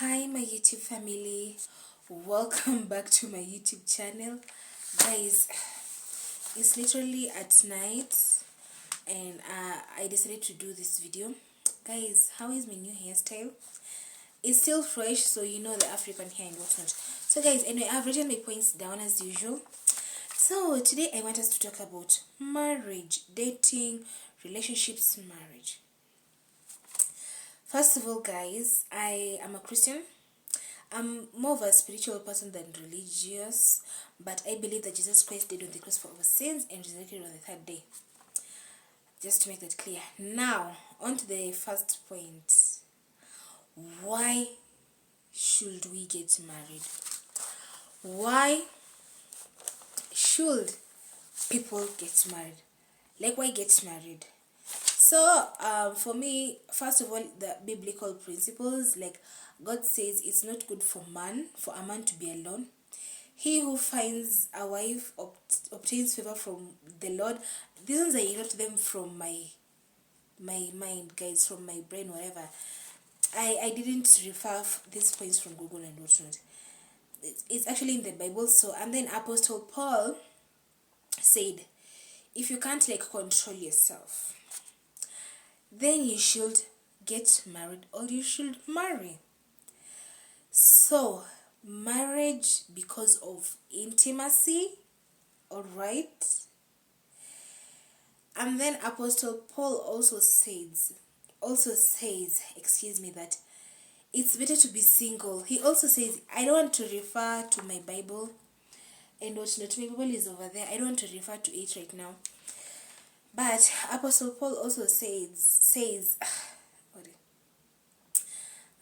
Hi my YouTube family, welcome back to my YouTube channel. Guys, it's literally at night and I decided to do this video. Guys, how is my new hairstyle? It's still fresh, so you know the African hair and whatnot. So guys, anyway, I've written my points down as usual. So today I want us to talk about marriage, dating, relationships, marriage. First of all, guys, I am a Christian. I'm more of a spiritual person than religious, but I believe that Jesus Christ died on the cross for our sins and resurrected on the third day. Just to make that clear. Now, on to the first point. Why should we get married? Why should people get married? Like, why get married? So, for me, first of all, the biblical principles, like God says it's not good for a man to be alone. He who finds a wife obtains favor from the Lord. These ones I wrote them from my mind, guys, from my brain, whatever. I didn't refer these points from Google and whatnot. It's actually in the Bible. So, and then Apostle Paul said, if you can't control yourself, then you should get married or you should marry. So, marriage because of intimacy, alright? And then Apostle Paul also says, that it's better to be single. He also says, I don't want to refer to my Bible and whatnot. My Bible is over there. I don't want to refer to it right now. But Apostle Paul also says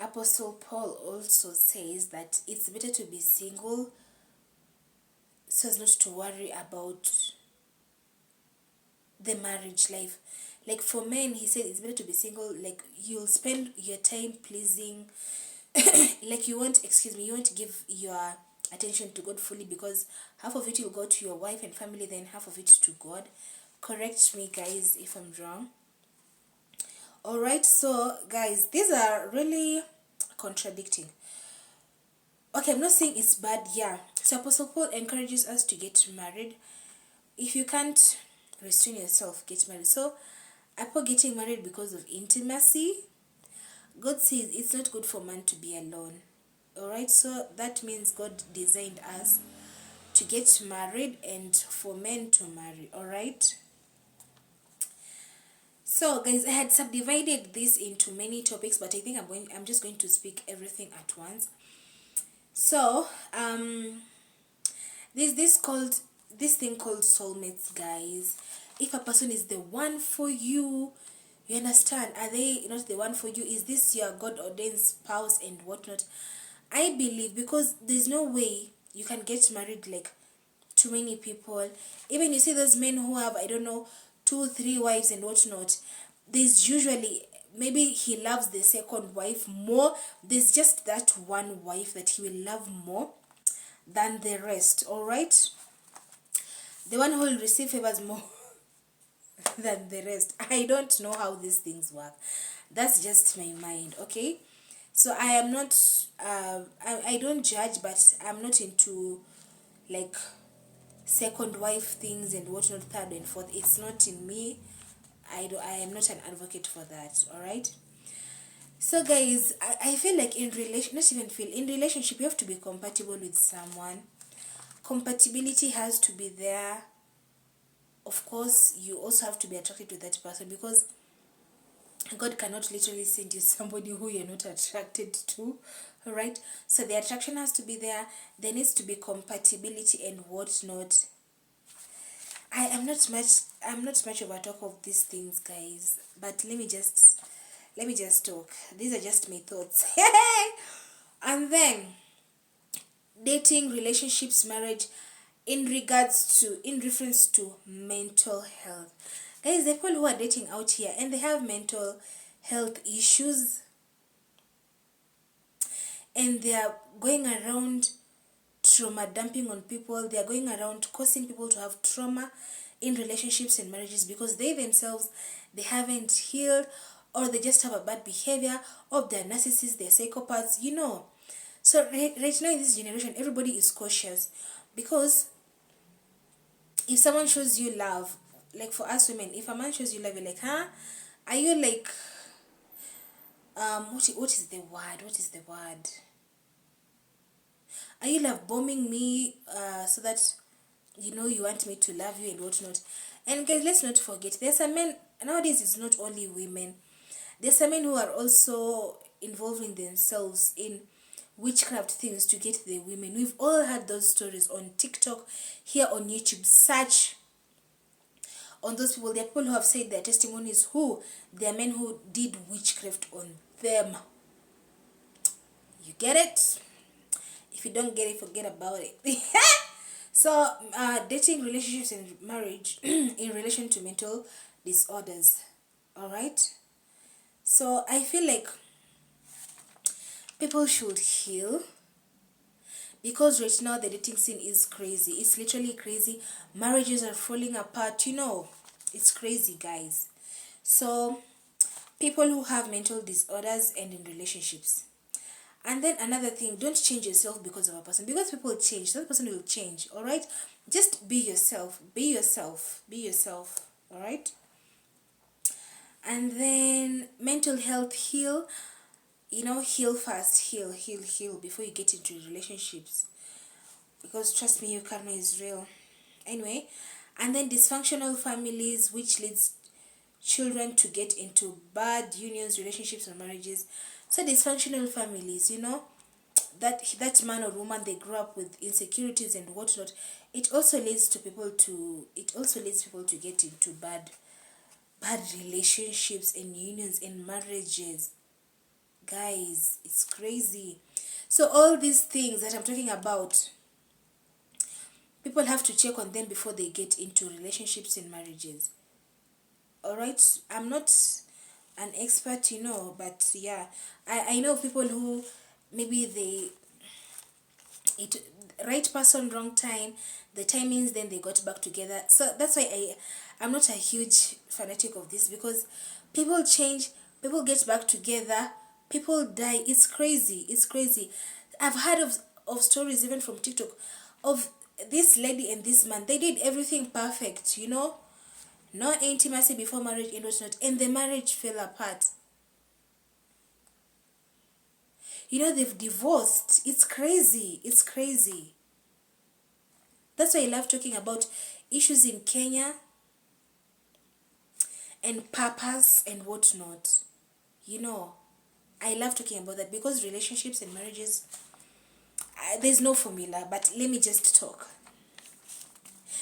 Apostle Paul also says that it's better to be single so as not to worry about the marriage life. Like for men, he said it's better to be single. Like you'll spend your time pleasing. Like you won't give your attention to God fully because half of it will go to your wife and family, then half of it to God. Correct me, guys, if I'm wrong. Alright, so guys, these are really contradicting. Okay, I'm not saying it's bad, yeah. So Apostle Paul encourages us to get married. If you can't restrain yourself, get married. So upon getting married because of intimacy, God says it's not good for man to be alone. Alright, so that means God designed us to get married and for men to marry. Alright. So guys, I had subdivided this into many topics, but I think I'm just going to speak everything at once. So there's this thing called soulmates, guys. If a person is the one for you, you understand, are they not the one for you? Is this your God ordained spouse and whatnot? I believe, because there's no way you can get married like too many people. Even you see those men who have, I don't know, 2-3 wives and whatnot, there's usually, maybe he loves the second wife more. There's just that one wife that he will love more than the rest. Alright, the one who will receive favors more than the rest. I don't know how these things work. That's just my mind. Okay, so I am not I don't judge, but I'm not into like second wife things and whatnot, third and fourth. It's not in me. I am not an advocate for that. Alright, so guys, I feel like in relationship you have to be compatible with someone. Compatibility has to be there. Of course, you also have to be attracted to that person, because God cannot literally send you somebody who you're not attracted to. Alright, so the attraction has to be there. There needs to be compatibility and whatnot. I'm not much of a talk of these things, guys, but let me just talk. These are just my thoughts. And then dating, relationships, marriage, in reference to mental health. Guys, the people who are dating out here and they have mental health issues and they are going around trauma dumping on people. They are going around causing people to have trauma in relationships and marriages because they themselves, they haven't healed, or they just have a bad behavior, or they're narcissists, they're psychopaths, you know. So right now in this generation, everybody is cautious, because if someone shows you love, like for us women, if a man shows you love, you're like, huh? Are you like, what is the word? What is the word? Are you love bombing me so that you know you want me to love you and whatnot? And guys, let's not forget, there's some men nowadays. It's not only women. There's some men who are also involving themselves in witchcraft things to get the women. We've all had those stories on TikTok, here on YouTube. Search on those people. There are people who have said their testimonies, who there are men who did witchcraft on them. You get it? If you don't get it, forget about it. So dating, relationships, and marriage in relation to mental disorders. All right, so I feel like people should heal, because right now the dating scene is crazy. It's literally crazy. Marriages are falling apart, you know. It's crazy, guys. So people who have mental disorders and in relationships. And then another thing, don't change yourself because of a person, because people change, that person will change. All right, just be yourself, be yourself, be yourself. All right. And then mental health, heal. You know, heal fast, heal before you get into relationships, because trust me, your karma is real. Anyway, and then dysfunctional families, which leads children to get into bad unions, relationships, or marriages. So dysfunctional families, you know, that man or woman, they grew up with insecurities and whatnot. It also leads people to get into bad relationships and unions and marriages. Guys, it's crazy. So all these things that I'm talking about, people have to check on them before they get into relationships and marriages. All right, I'm not an expert, you know, but yeah, I know people who maybe it right person, wrong time, the timings, then they got back together. So that's why I'm not a huge fanatic of this, because people change, people get back together, people die. It's crazy, it's crazy. I've heard of stories even from TikTok of this lady and this man. They did everything perfect, you know, no intimacy before marriage and whatnot, and the marriage fell apart. You know, they've divorced. It's crazy. It's crazy. That's why I love talking about issues in Kenya and purpose and whatnot. You know, I love talking about that, because relationships and marriages, there's no formula, but let me just talk.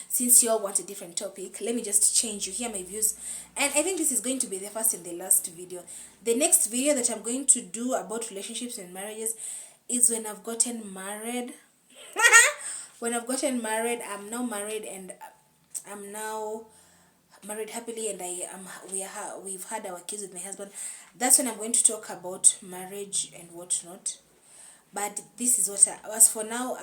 Since you all want a different topic, let me just change. You hear my views. And I think this is going to be the first and the last video. The next video that I'm going to do about relationships and marriages is when I've gotten married. When I've gotten married, I'm now married, and I'm now married happily, and we've had our kids with my husband. That's when I'm going to talk about marriage and whatnot. But this is what as for now,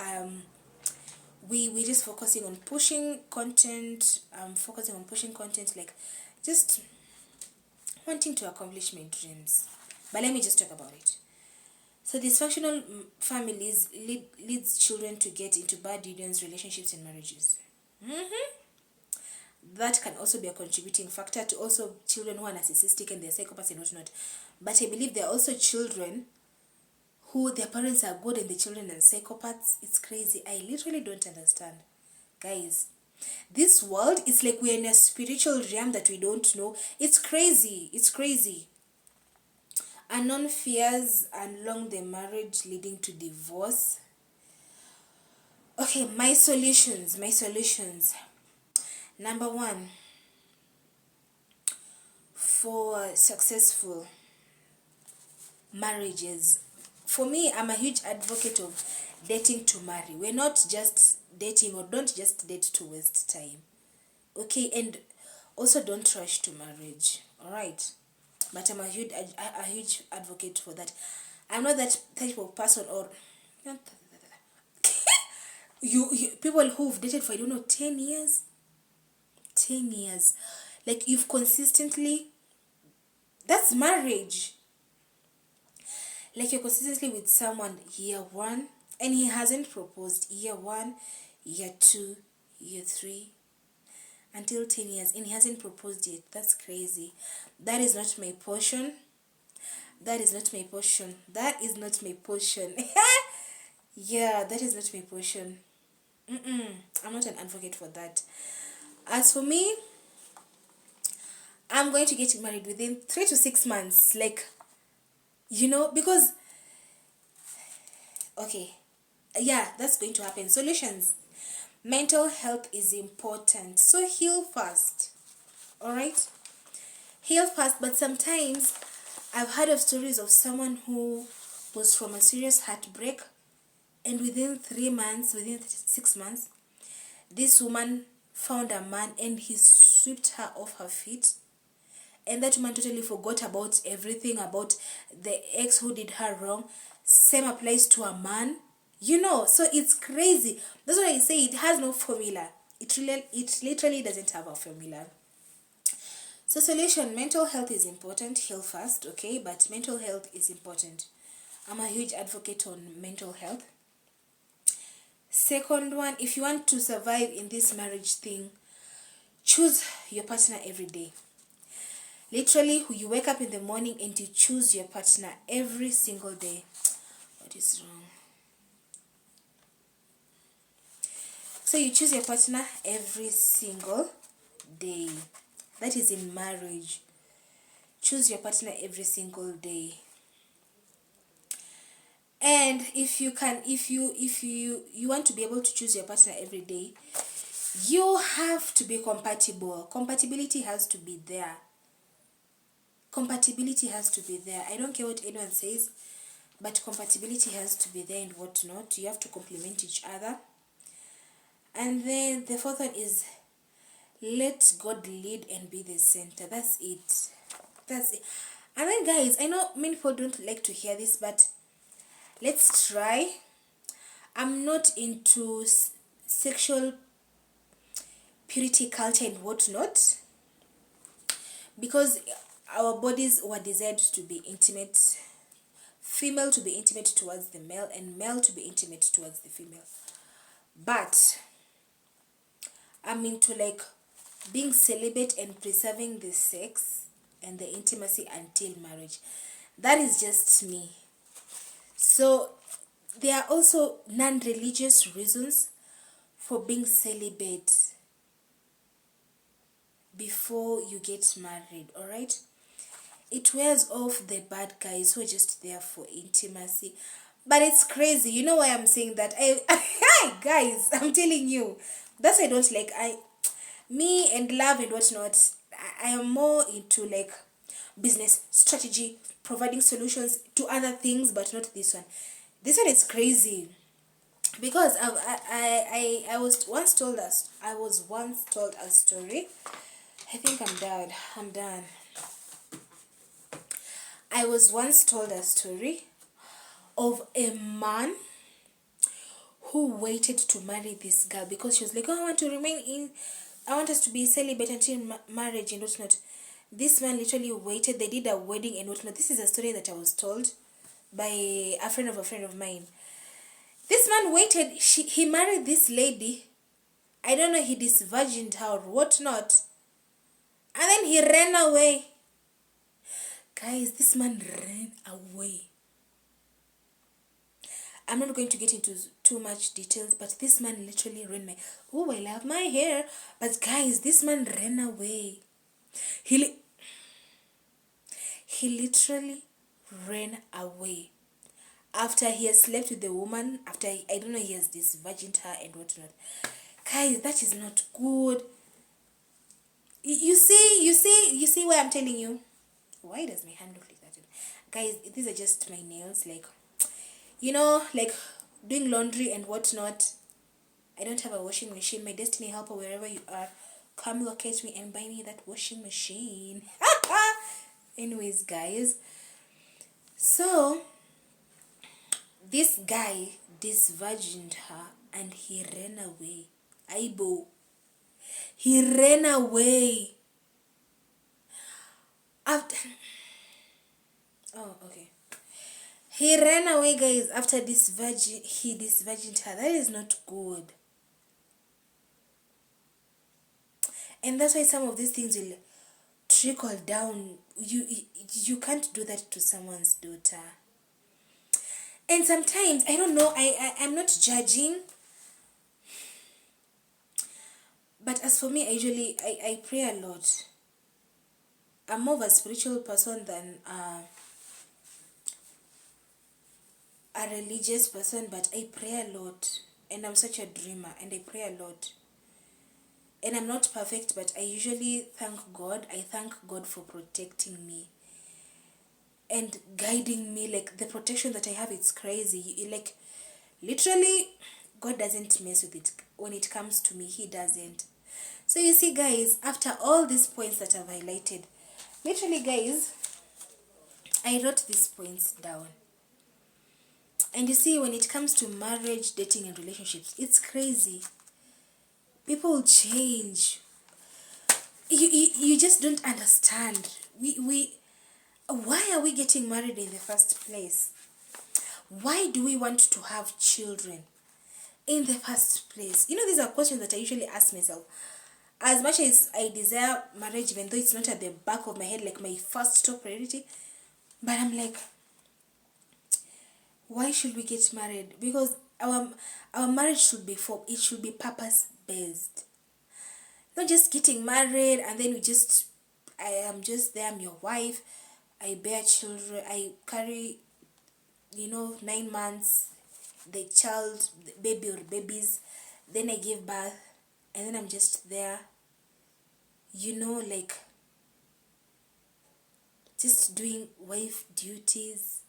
we just focusing on pushing content. Focusing on pushing content, like just wanting to accomplish my dreams. But let me just talk about it. So dysfunctional families leads children to get into bad unions, relationships, and marriages. That can also be a contributing factor to also children who are narcissistic and they're psychopaths and whatnot. But I believe there are also children who their parents are good and the children are psychopaths. It's crazy. I literally don't understand. Guys, this world is like we're in a spiritual realm that we don't know. It's crazy. It's crazy. Unknown fears along the marriage leading to divorce. Okay, my solutions. Number one, for successful marriages. For me, I'm a huge advocate of dating to marry. We're not just dating, or don't just date to waste time. Okay, and also don't rush to marriage. All right, but I'm a huge advocate for that. I'm not that type of person, or you people who've dated for, I don't know, 10 years. 10 years, like you've consistently That's marriage. Like you're consistently with someone year one and he hasn't proposed year one, year two, year three, until 10 years and he hasn't proposed yet. That's crazy. That is not my portion. That is not my portion. That is not my portion. Yeah, that is not my portion. I'm not an advocate for that. As for me, I'm going to get married within 3 to 6 months. Like, because, okay, yeah, that's going to happen. Solutions. Mental health is important. So heal fast. Alright? Heal fast. But sometimes I've heard of stories of someone who was from a serious heartbreak, and within 3 months, within 6 months, this woman found a man and he swept her off her feet. And that woman totally forgot about everything, about the ex who did her wrong. Same applies to a man. So it's crazy. That's why I say it has no formula. It literally doesn't have a formula. So solution, mental health is important. Heal fast, okay? But mental health is important. I'm a huge advocate on mental health. Second one, if you want to survive in this marriage thing, choose your partner every day. Literally, you wake up in the morning and you choose your partner every single day. What is wrong? So you choose your partner every single day. That is in marriage. Choose your partner every single day. And if you want to be able to choose your partner every day, you have to be compatible. Compatibility has to be there. Compatibility has to be there. I don't care what anyone says, but compatibility has to be there and whatnot. You have to complement each other. And then the fourth one is let God lead and be the center. That's it. That's it. And then guys, I know many people don't like to hear this, but let's try. I'm not into sexual purity culture and whatnot, because our bodies were designed to be intimate. Female to be intimate towards the male and male to be intimate towards the female. But I'm into like being celibate and preserving the sex and the intimacy until marriage. That is just me. So there are also non-religious reasons for being celibate before you get married, alright? It wears off the bad guys who are just there for intimacy. But it's crazy. You know why I'm saying that? Guys, I'm telling you. That's why I don't like me and love and whatnot. I am more into like business strategy, providing solutions to other things, but not this one. This one is crazy. Because I was once told a story. I think I'm done. I was once told a story of a man who waited to marry this girl because she was like, oh, I want us to be celibate until marriage and whatnot. This man literally waited. They did a wedding and whatnot. This is a story that I was told by a friend of mine. This man waited. He married this lady. I don't know, he disvirgined her or whatnot. And then he ran away. Guys, this man ran away. I'm not going to get into too much details, but this man literally ran away. Oh, I love my hair. But guys, this man ran away. He literally ran away. After he has slept with the woman, after, I don't know, he has disvirgined her and whatnot. Guys, that is not good. You see why I'm telling you? Why does my hand look like that? Guys, these are just my nails. Like, like doing laundry and whatnot. I don't have a washing machine. My destiny helper, wherever you are, come locate me and buy me that washing machine. Anyways, guys. So, this guy disvirgined her and he ran away. Aibo. He ran away. Oh, okay. He ran away, guys, after he disvirgined her. That is not good. And that's why some of these things will trickle down. You can't do that to someone's daughter. And sometimes, I don't know, I'm not judging. But as for me, I pray a lot. I'm more of a spiritual person than a religious person, but I pray a lot. And I'm such a dreamer, and I pray a lot. And I'm not perfect, but I usually thank God. I thank God for protecting me and guiding me. Like, the protection that I have, it's crazy. Like, literally, God doesn't mess with it. When it comes to me, He doesn't. So you see, guys, after all these points that I've highlighted, literally, guys, I wrote these points down. And you see, when it comes to marriage, dating, and relationships, it's crazy. People change. You just don't understand. Why are we getting married in the first place? Why do we want to have children in the first place? You know, these are questions that I usually ask myself. As much as I desire marriage, even though it's not at the back of my head like my first top priority, but I'm like, why should we get married? Because our marriage should be purpose based. Not just getting married and then I am just there, I'm your wife, I bear children, I carry, 9 months, the child, the baby or babies, then I give birth, and then I'm just there, like, just doing wife duties,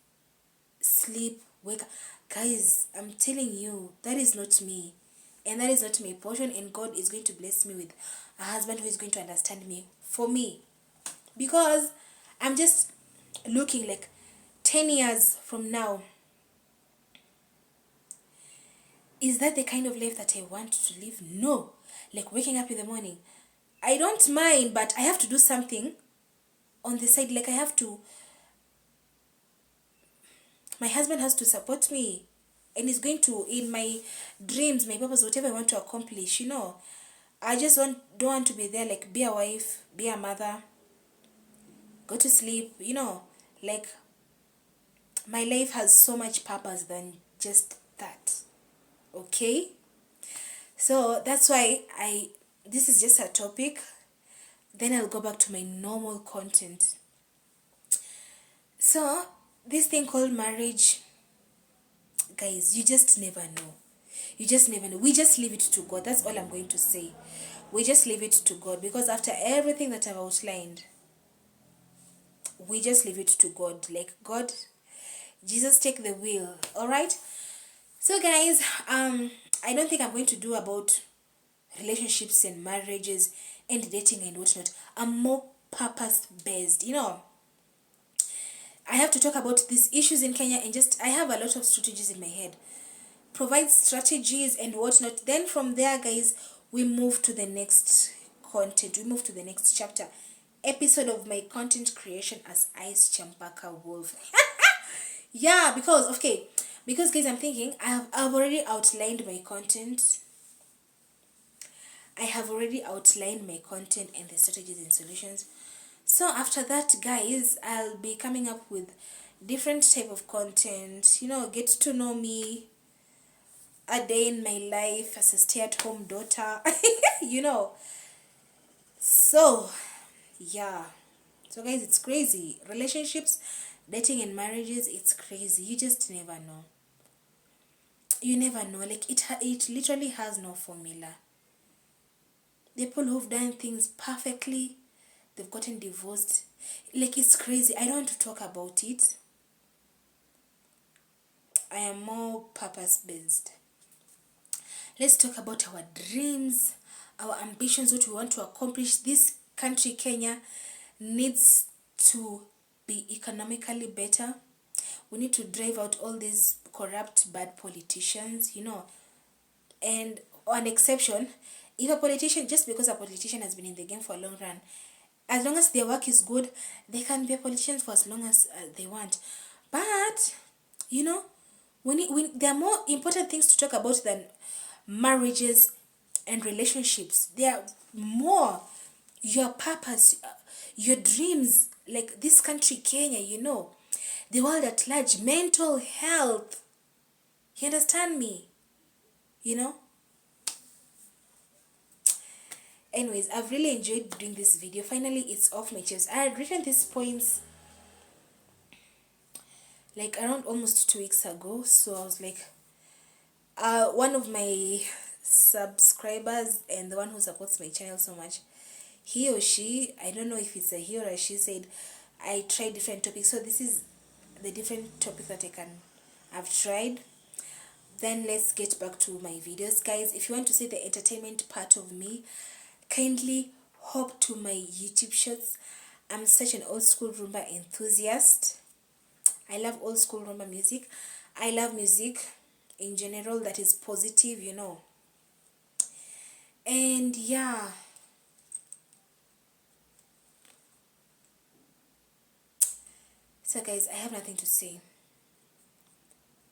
sleep, wake up. Guys, I'm telling you, that is not me. And that is not my portion, and God is going to bless me with a husband who is going to understand me for me. Because I'm just looking like 10 years from now. Is that the kind of life that I want to live? No. Like waking up in the morning. I don't mind, but I have to do something on the side. Like my husband has to support me. And he's going to, in my dreams, my purpose, whatever I want to accomplish, I just don't want to be there, like, be a wife, be a mother, go to sleep, like, my life has so much purpose than just that. Okay? So that's why this is just a topic. Then I'll go back to my normal content. So, this thing called marriage, guys, you just never know. You just never know. We just leave it to God. That's all I'm going to say. We just leave it to God. Because after everything that I've outlined, we just leave it to God. Like, God, Jesus, take the wheel. Alright? So, guys, I don't think I'm going to do about relationships and marriages and dating and whatnot. I'm more purpose-based. I have to talk about these issues in Kenya, and I have a lot of strategies in my head. Provide strategies and whatnot. Then from there, guys, we move to the next content. We move to the next chapter. Episode of my content creation as Ice Champaka Wolf. Yeah, because guys, I'm thinking I've already outlined my content. I have already outlined my content and the strategies and solutions. So after that, guys, I'll be coming up with different type of content. Get to know me, a day in my life as a stay-at-home daughter. So yeah. So guys, it's crazy. Relationships, dating and marriages, it's crazy. You just never know. You never know. Like, it literally has no formula. The people who've done things perfectly, they've gotten divorced. Like, it's crazy. I don't want to talk about it. I am more purpose-based. Let's talk about our dreams, our ambitions, what we want to accomplish. This country, Kenya, needs to be economically better. We need to drive out all these corrupt, bad politicians, And on exception, if a politician, just because a politician has been in the game for a long run, As long as their work is good, they can be politicians for as long as they want. But you know, when there are more important things to talk about than marriages and relationships. There are more, your purpose, your dreams, like this country Kenya, you know, the world at large, mental health. You understand me? You know. Anyways, I've really enjoyed doing this video. Finally, it's off my chest. I had written these points like around almost 2 weeks ago. So I was like, one of my subscribers and the one who supports my channel so much, he or she, I don't know if it's a he or a she, said I tried different topics. So this is the different topic that I've tried. Then let's get back to my videos, guys. If you want to see the entertainment part of me, kindly hop to my YouTube shorts. I'm such an old school rumba enthusiast. I love old school rumba music. I love music in general that is positive, you know. And yeah, so guys, I have nothing to say.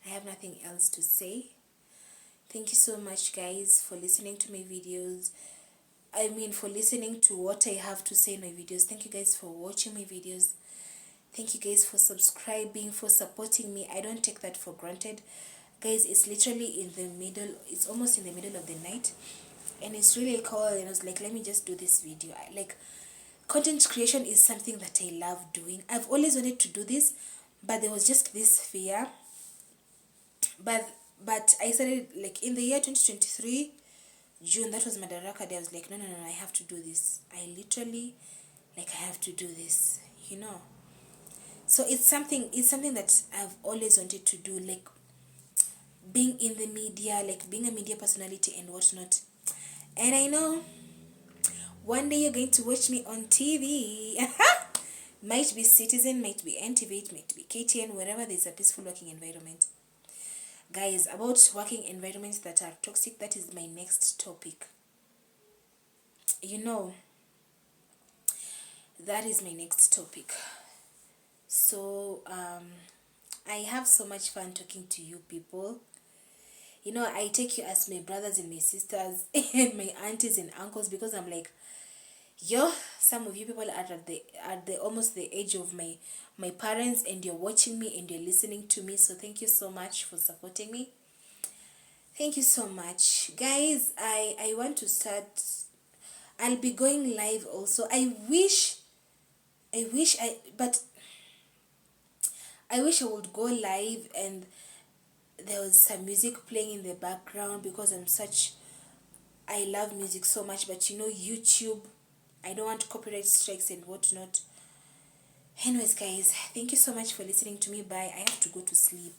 I have nothing else to say. Thank you so much, guys, for listening to my videos. I mean, for listening to what I have to say in my videos. Thank you guys for watching my videos. Thank you guys for subscribing, for supporting me. I don't take that for granted. Guys, it's literally in the middle. It's almost in the middle of the night. And it's really cold. And I was like, let me just do this video. Content creation is something that I love doing. I've always wanted to do this. But there was just this fear. But I started, like, in the year 2023, June, that was Madaraka Day. I was like, no, I have to do this. I literally, like, I have to do this, you know. So it's something that I've always wanted to do, like being in the media, like being a media personality and whatnot. And I know one day you're going to watch me on TV. Might be Citizen, might be NTV, it might be KTN, wherever there's a peaceful working environment. Guys, about working environments that are toxic, that is my next topic. You know, that is my next topic. So, I have so much fun talking to you people. You know, I take you as my brothers and my sisters and my aunties and uncles, because I'm like, yo, some of you people are at the almost the age of my parents, and you're watching me and you're listening to me. So thank you so much for supporting me. Thank you so much, guys. I want to start. I'll be going live also. I wish I wish I would go live and there was some music playing in the background, because I love music so much. But you know, YouTube, I don't want copyright strikes and whatnot. Anyways, guys, thank you so much for listening to me. Bye. I have to go to sleep.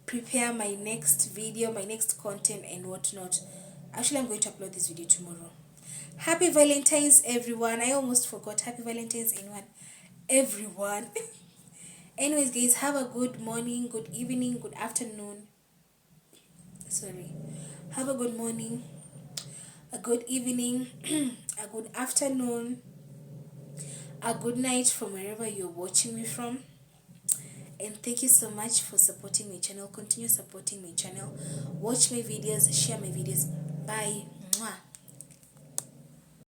Prepare my next video, my next content and whatnot. Actually, I'm going to upload this video tomorrow. Happy Valentine's, everyone. I almost forgot. Happy Valentine's, everyone. Anyways, guys, have a good morning, good evening, good afternoon. Have a good morning, a good evening, a good afternoon, a good night from wherever you're watching me from. And thank you so much for supporting my channel. Continue supporting my channel. Watch my videos, share my videos. Bye.